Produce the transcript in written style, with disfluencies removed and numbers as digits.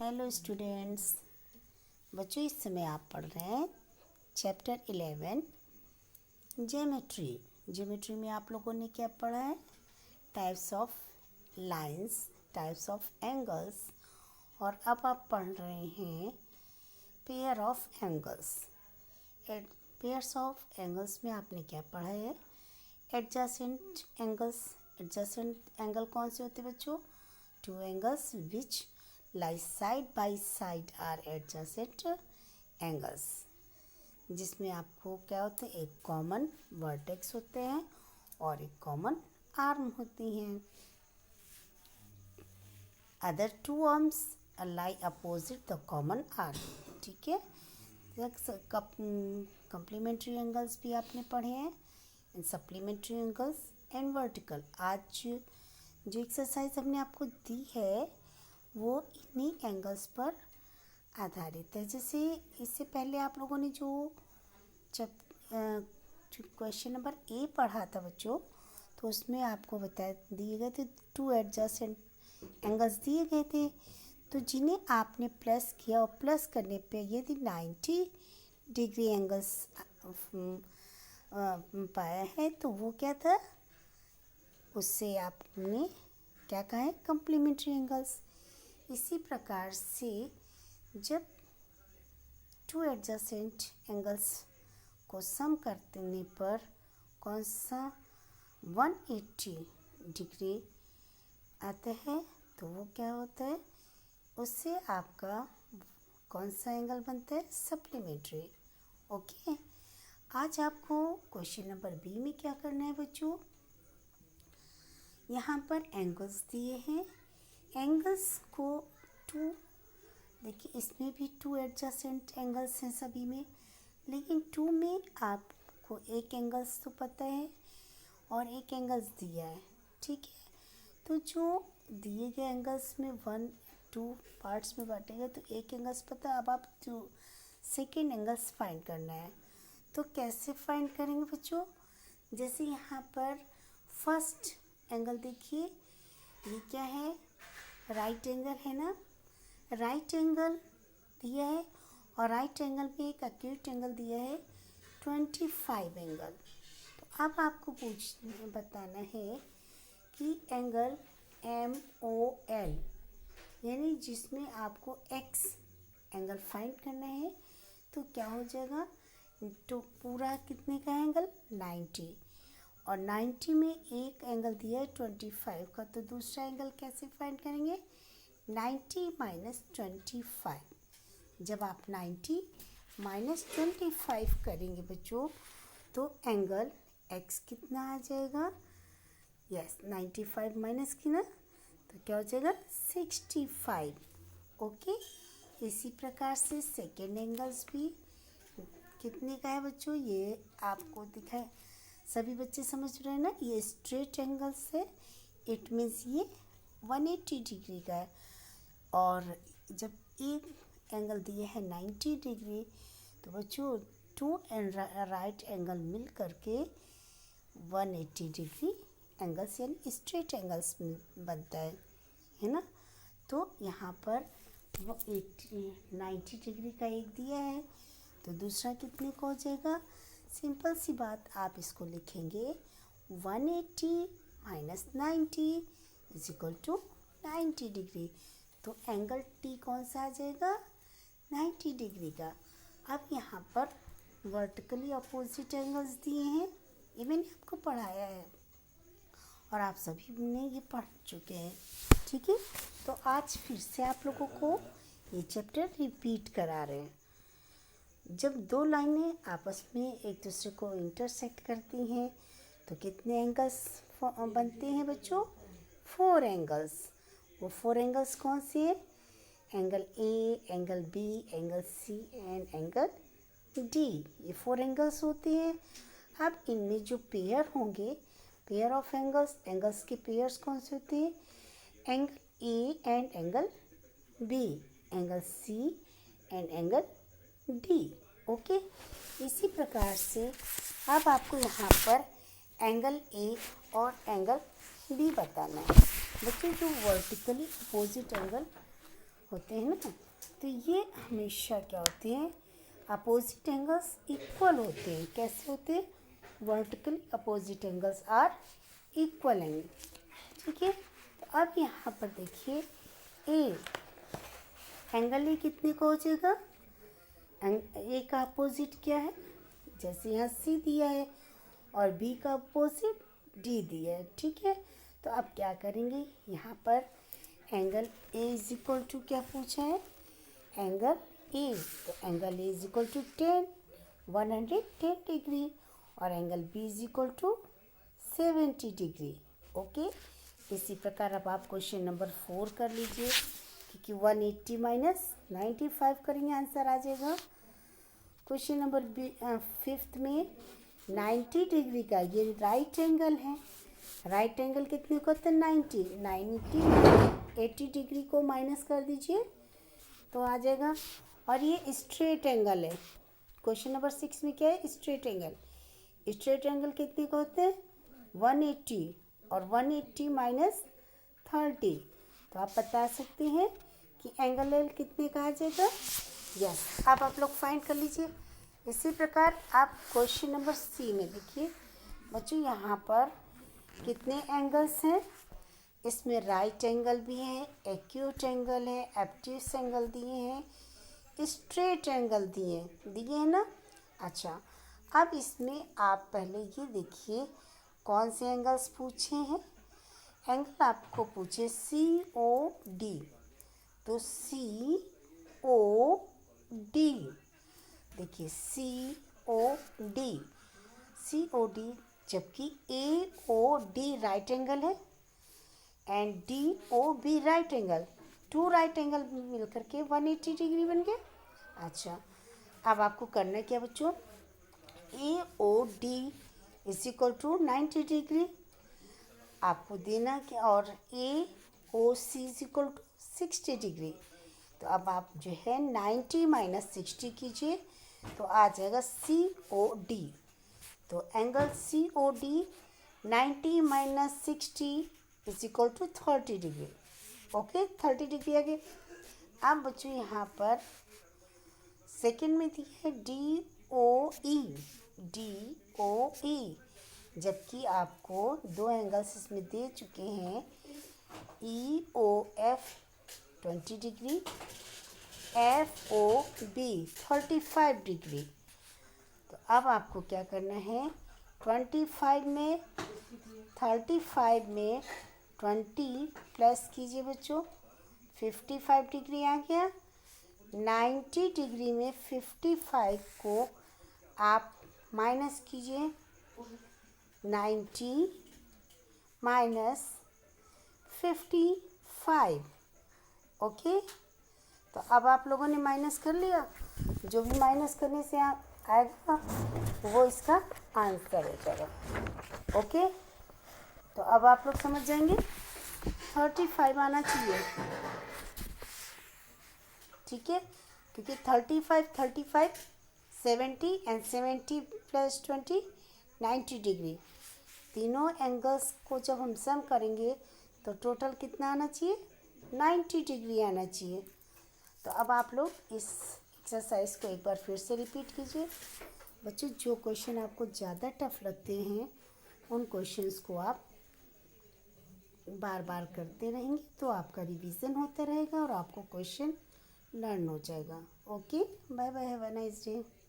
Hello students. बच्चों, इस समय आप पढ़ रहे हैं चैप्टर 11 ज्योमेट्री। ज्योमेट्री में आप लोगों ने क्या पढ़ा है? Types of lines, types of angles. और अब आप पढ़ रहे हैं pair of angles. Pairs of angles में आपने क्या पढ़ा है? Adjacent angles. एडजेसेंट एंगल कौन से होते हैं बच्चों? Two angles which lie side by side are adjacent angles, जिसमें आपको क्या होते हैं? एक कॉमन वर्टेक्स होते हैं और एक कॉमन आर्म होती हैं। Other two arms lie opposite the common arm। ठीक है। कंप्लीमेंट्री एंगल्स भी आपने पढ़े हैं, and supplementary angles and vertical. आज जो एक्सरसाइज हमने आपको दी है वो इन्हीं एंगल्स पर आधारित है। जैसे इससे पहले आप लोगों ने जो क्वेश्चन नंबर ए पढ़ा था बच्चों, तो उसमें आपको दिए गए थे टू एडजेसेंट एंगल्स दिए गए थे, तो जिन्हें आपने प्लस किया और प्लस करने पे यदि 90 डिग्री एंगल्स पाया है तो वो क्या था? उससे आपने क्या कहा है? Complementary angles. इसी प्रकार से जब टू एडजेसेंट एंगल्स को सम करने पर कौन सा 180 डिग्री आता है तो वो क्या होता है? उससे आपका कौन सा एंगल बनता है? सप्लीमेंट्री। ओके। आज आपको क्वेश्चन नंबर बी में क्या करना है बच्चों? यहाँ पर एंगल्स दिए हैं। एंगल्स को देखिए, इसमें भी टू एडजेसेंट एंगल्स हैं सभी में, लेकिन टू में आपको एक एंगल्स तो पता है और एक एंगल्स दिया है। ठीक है। तो जो दिए गए एंगल्स में 1 2 पार्ट्स में बांटेगा तो एक एंगल्स पता है। अब आप जो सेकेंड एंगल्स फाइंड करना है तो कैसे फाइंड करेंगे बच्चों? जैसे यहाँ पर फर्स्ट एंगल देखिए, ये क्या है? राइट एंगल है ना। राइट एंगल दिया है और राइट एंगल में एक एक्यूट एंगल दिया है 25 एंगल। तो अब आपको बताना है कि एंगल MOL, यानी जिसमें आपको X एंगल फाइंड करना है, तो क्या हो जाएगा? तो पूरा कितने का एंगल? 90, और 90 में एक एंगल दिया है 25 का, तो दूसरा एंगल कैसे फाइंड करेंगे? 90 माइनस 25। जब आप 90 माइनस 25 करेंगे बच्चों तो एंगल X कितना आ जाएगा? यस, 95 माइनस की ना, तो क्या हो जाएगा? 65। ओके। इसी प्रकार से सेकेंड एंगल्स भी कितने का है बच्चों? ये आपको दिखाए, सभी बच्चे समझ रहे हैं ना? ये स्ट्रेट एंगल्स है, इट मीन्स ये 180 डिग्री का है। और जब एक एंगल दिए है 90 डिग्री, तो बच्चों टू एंड राइट एंगल मिल करके 180 डिग्री एंगल्स यानी स्ट्रेट एंगल्स बनता है ना। तो यहाँ पर वो 90 डिग्री का एक दिया है, तो दूसरा कितने का हो जाएगा? सिंपल सी बात, आप इसको लिखेंगे 180 minus 90 is equal to 90 degree. तो एंगल T कौन सा आ जाएगा? 90 डिग्री का। अब यहाँ पर वर्टिकली अपोजिट एंगल्स दिए हैं, ये मैंने आपको पढ़ाया है और आप सभी ने ये पढ़ चुके हैं। ठीक है। तो आज फिर से आप लोगों को ये चैप्टर रिपीट करा रहे हैं। जब दो लाइनें आपस में एक दूसरे को इंटरसेक्ट करती हैं तो कितने एंगल्स बनते हैं बच्चों? 4 एंगल्स। वो 4 एंगल्स कौन से हैं? Angle A, angle B, angle C and angle D। ये 4 एंगल्स होते हैं। अब इनमें जो पेयर होंगे, पेयर ऑफ एंगल्स, एंगल्स के पेयर्स कौन से होते हैं? Angle A and angle B, angle C and angle D। Okay. इसी प्रकार से अब आपको यहाँ पर एंगल A और एंगल B बताना है। बच्चों, जो वर्टिकली अपोजिट एंगल होते हैं ना, तो ये हमेशा क्या होते हैं, अपोजिट एंगल्स इक्वल होते हैं। कैसे होते हैं? Vertically opposite angles are equal angle. ठीक है, तो अब यहाँ पर देखिए ए एंगल ए कितने का हो जाएगा? ए का अपोजिट क्या है? जैसे यहाँ सी दिया है और बी का अपोजिट डी दिया है। ठीक है, तो अब क्या करेंगे, यहाँ पर angle A is equal to क्या पूछा है? एंगल ए, तो angle A is equal to 110 degree और angle B is equal to 70 degree. Okay, इसी प्रकार अब आप क्वेश्चन नंबर 4 कर लीजिए, क्योंकि 180 माइनस 95 करेंगे आंसर आ जाएगा। क्वेश्चन नंबर 5 में 90 डिग्री का ये राइट एंगल है। राइट एंगल कितने का होता है? 90 80 डिग्री को माइनस कर दीजिए तो आ जाएगा। और ये स्ट्रेट एंगल है। क्वेश्चन नंबर 6 में क्या है? Straight angle. स्ट्रेट एंगल कितने का होते हैं? 180 और 180 माइनस 30, तो आप बता सकते हैं कि एंगल एल कितने का आ जाएगा। यस, अब आप लोग फाइंड कर लीजिए। इसी प्रकार आप क्वेश्चन नंबर सी में देखिए बच्चों, यहाँ पर कितने एंगल्स हैं? इसमें राइट एंगल भी है, एक्यूट एंगल है, एब्ट्यूस एंगल दिए हैं, स्ट्रेट एंगल दिए हैं ना। अच्छा, अब इसमें आप पहले ये देखिए कौन से एंगल्स पूछे हैं। एंगल आपको पूछे सी ओ डी, तो सी ओ डी देखिए सी ओ डी, जबकि A O D right angle है and D O B right angle, 2 right angle मिलकर के 180 डिग्री बन गया। अच्छा, अब आपको करना क्या बच्चों, A O D is equal to 90 degree आपको देना कि, और A O C is equal to 60 degree. तो अब आप जो है 90 माइनस 60 कीजिए तो आ जाएगा सी ओ डी। तो angle C O D 90 minus 60 is equal to 30 degree. Okay, 30 degree आ गए। अब बच्चों यहाँ पर सेकंड में दिया है डी ओ ई, जबकि आपको 2 एंगल्स इसमें दे चुके हैं, E O F 20 degree, F O B 35 degree. तो अब आपको क्या करना है, 35 में 20 प्लस कीजिए बच्चों, 55 डिग्री आ गया। 90 डिग्री में 55 को आप माइनस कीजिए, 90 माइनस 55। ओके, तो अब आप लोगों ने माइनस कर लिया, जो भी माइनस करने से आएगा वो इसका आंसर हो जाएगा। ओके, तो अब आप लोग समझ जाएंगे 35 आना चाहिए। ठीक है, क्योंकि 35 70 एंड 70 प्लस 20 90 डिग्री, तीनों एंगल्स को जब हम सम करेंगे तो टोटल कितना आना चाहिए? 90 डिग्री आना चाहिए। तो अब आप लोग इस एक्सरसाइज को एक बार फिर से रिपीट कीजिए। बच्चों, जो क्वेश्चन आपको ज़्यादा टफ लगते हैं उन क्वेश्चंस को आप बार बार करते रहेंगे तो आपका रिवीजन होता रहेगा और आपको क्वेश्चन लर्न हो जाएगा। Okay, bye bye, have a nice day.